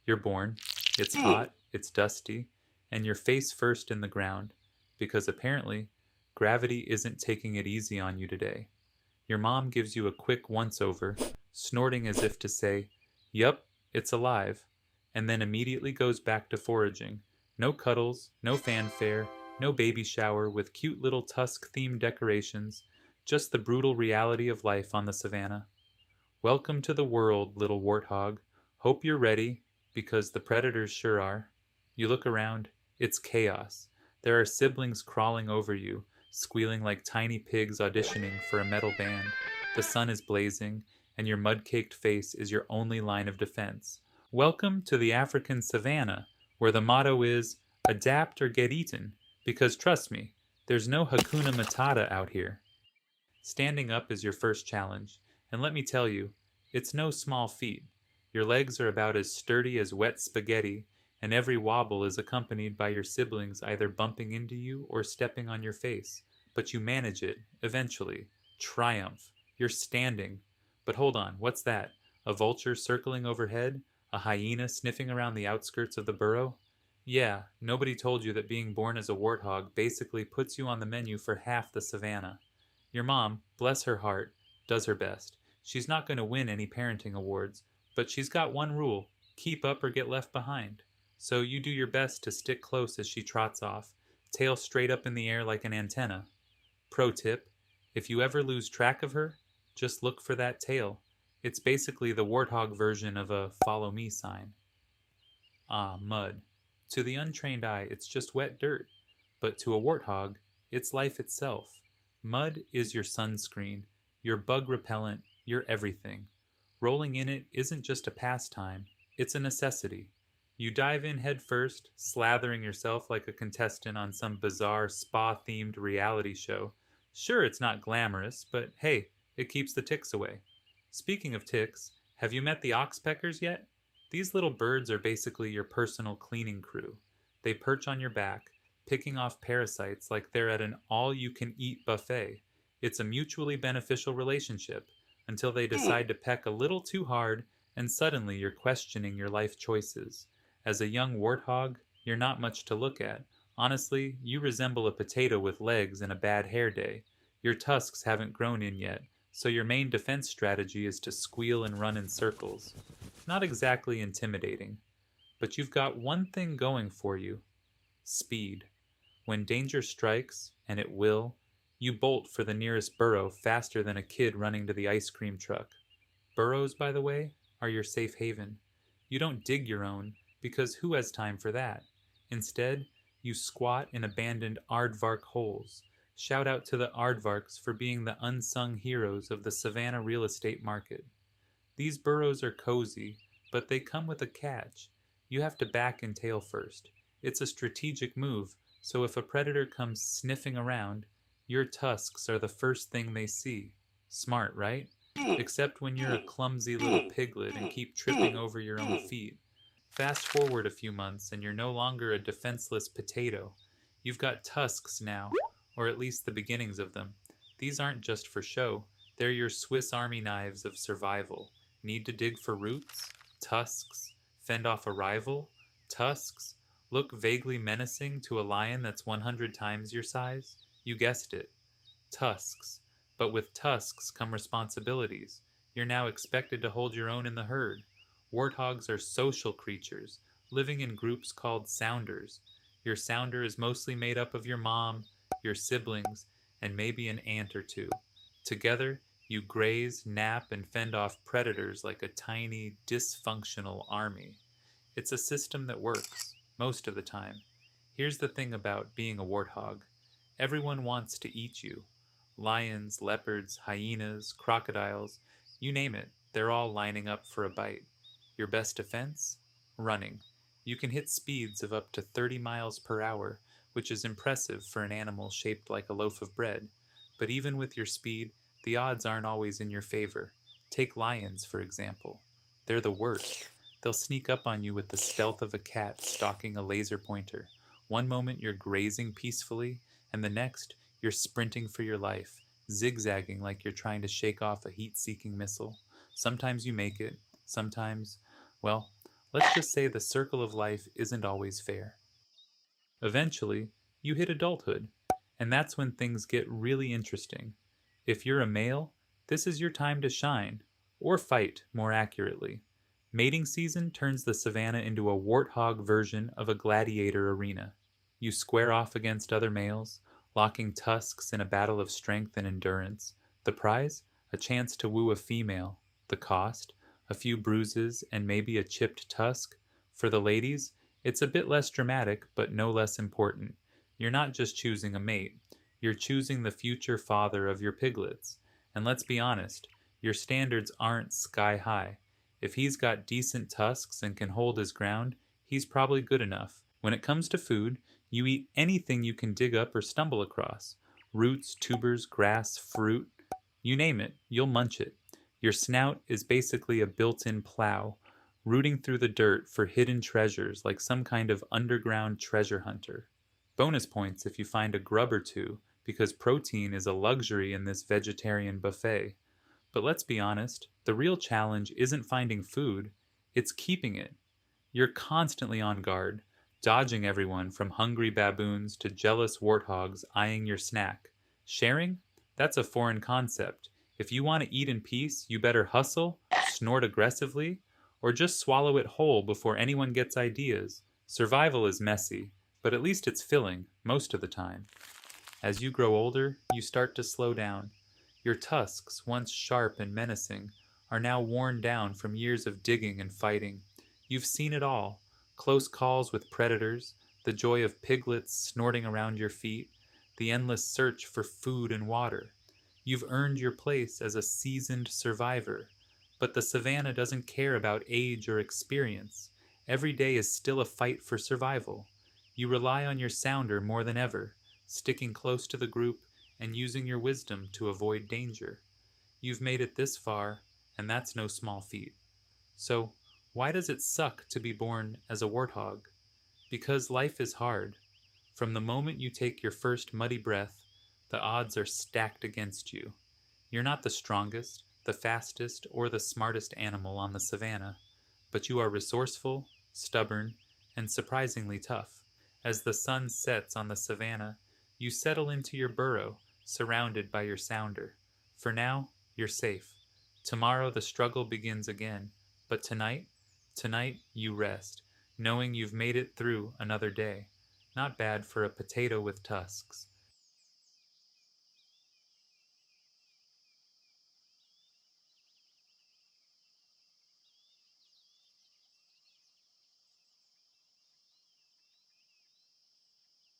You're born, it's hot, it's dusty, and you're face first in the ground, because apparently gravity isn't taking it easy on you today. Your mom gives you a quick once over, snorting as if to say, "Yup, it's alive," and then immediately goes back to foraging. No cuddles, no fanfare, no baby shower with cute little tusk themed decorations, just the brutal reality of life on the savannah. Welcome to the world, little warthog. Hope you're ready, because the predators sure are. You look around, it's chaos. There are siblings crawling over you, squealing like tiny pigs auditioning for a metal band. The sun is blazing, and your mud caked face is your only line of defense. Welcome to the African savannah, where the motto is adapt or get eaten, because trust me, there's no Hakuna Matata out here. Standing up is your first challenge, and let me tell you, it's no small feat. Your legs are about as sturdy as wet spaghetti, and every wobble is accompanied by your siblings either bumping into you or stepping on your face. But you manage it, eventually. Triumph. You're standing. But hold on, what's that? A vulture circling overhead? A hyena sniffing around the outskirts of the burrow? Yeah, nobody told you that being born as a warthog basically puts you on the menu for half the savannah. Your mom, bless her heart, does her best. She's not going to win any parenting awards, but she's got one rule: keep up or get left behind. So you do your best to stick close as she trots off, tail straight up in the air like an antenna. Pro tip: if you ever lose track of her, just look for that tail. It's basically the warthog version of a follow me sign. Ah, mud. To the untrained eye, it's just wet dirt, but to a warthog, it's life itself. Mud is your sunscreen, your bug repellent, your everything. Rolling in it isn't just a pastime, it's a necessity. You dive in head first, slathering yourself like a contestant on some bizarre spa themed reality show. Sure, it's not glamorous, but hey, it keeps the ticks away. Speaking of ticks, have you met the oxpeckers yet? These little birds are basically your personal cleaning crew. They perch on your back, picking off parasites like they're at an all you can eat buffet. It's a mutually beneficial relationship until they decide to peck a little too hard, and suddenly you're questioning your life choices. As a young warthog, you're not much to look at. Honestly, you resemble a potato with legs and a bad hair day. Your tusks haven't grown in yet, so your main defense strategy is to squeal and run in circles. Not exactly intimidating, but you've got one thing going for you: speed. When danger strikes, and it will, you bolt for the nearest burrow faster than a kid running to the ice cream truck. Burrows, by the way, are your safe haven. You don't dig your own, because who has time for that? Instead, you squat in abandoned aardvark holes. Shout out to the aardvarks for being the unsung heroes of the Savannah real estate market. These burrows are cozy, but they come with a catch. You have to back and tail first. It's a strategic move, so if a predator comes sniffing around, your tusks are the first thing they see. Smart, right? Except when you're a clumsy little piglet and keep tripping over your own feet. Fast forward a few months and you're no longer a defenseless potato. You've got tusks now, or at least the beginnings of them. These aren't just for show, they're your Swiss Army knives of survival. Need to dig for roots? Tusks. Fend off a rival? Tusks. Look vaguely menacing to a lion that's 100 times your size? You guessed it. Tusks. But with tusks come responsibilities. You're now expected to hold your own in the herd. Warthogs are social creatures, living in groups called sounders. Your sounder is mostly made up of your mom, your siblings, and maybe an aunt or two. Together, you graze, nap, and fend off predators like a tiny, dysfunctional army. It's a system that works, most of the time. Here's the thing about being a warthog: everyone wants to eat you. Lions, leopards, hyenas, crocodiles, you name it, they're all lining up for a bite. Your best defense? Running. You can hit speeds of up to 30 miles per hour, which is impressive for an animal shaped like a loaf of bread. But even with your speed, the odds aren't always in your favor. Take lions, for example. They're the worst. They'll sneak up on you with the stealth of a cat stalking a laser pointer. One moment you're grazing peacefully, and the next you're sprinting for your life, zigzagging like you're trying to shake off a heat seeking missile. Sometimes you make it, sometimes, well, Let's just say the circle of life isn't always fair. Eventually, you hit adulthood, and that's when things get really interesting. If you're a male, this is your time to shine, or fight, more accurately. Mating season turns the savannah into a warthog version of a gladiator arena. You square off against other males, locking tusks in a battle of strength and endurance. The prize? A chance to woo a female. The cost? A few bruises and maybe a chipped tusk. For the ladies, it's a bit less dramatic, but no less important. You're not just choosing a mate, you're choosing the future father of your piglets. And let's be honest, your standards aren't sky high. If he's got decent tusks and can hold his ground, he's probably good enough. When it comes to food, you eat anything you can dig up or stumble across: roots, tubers, grass, fruit, you name it, you'll munch it. Your snout is basically a built in plow, rooting through the dirt for hidden treasures like some kind of underground treasure hunter. Bonus points if you find a grub or two, because protein is a luxury in this vegetarian buffet. But let's be honest, the real challenge isn't finding food, it's keeping it. You're constantly on guard, dodging everyone from hungry baboons to jealous warthogs eyeing your snack. Sharing? That's a foreign concept. If you want to eat in peace, you better hustle, snort aggressively, or just swallow it whole before anyone gets ideas. Survival is messy, but at least it's filling, most of the time. As you grow older, you start to slow down. Your tusks, once sharp and menacing, are now worn down from years of digging and fighting. You've seen it all: close calls with predators, the joy of piglets snorting around your feet, the endless search for food and water. You've earned your place as a seasoned survivor. But the savannah doesn't care about age or experience. Every day is still a fight for survival. You rely on your sounder more than ever, sticking close to the group and using your wisdom to avoid danger. You've made it this far, and that's no small feat. So, why does it suck to be born as a warthog? Because life is hard. From the moment you take your first muddy breath, the odds are stacked against you. You're not the strongest, the fastest, or the smartest animal on the savannah, but you are resourceful, stubborn, and surprisingly tough. As the sun sets on the savannah, you settle into your burrow, surrounded by your sounder. For now, you're safe. Tomorrow the struggle begins again, but tonight you rest, knowing you've made it through another day. Not bad for a potato with tusks.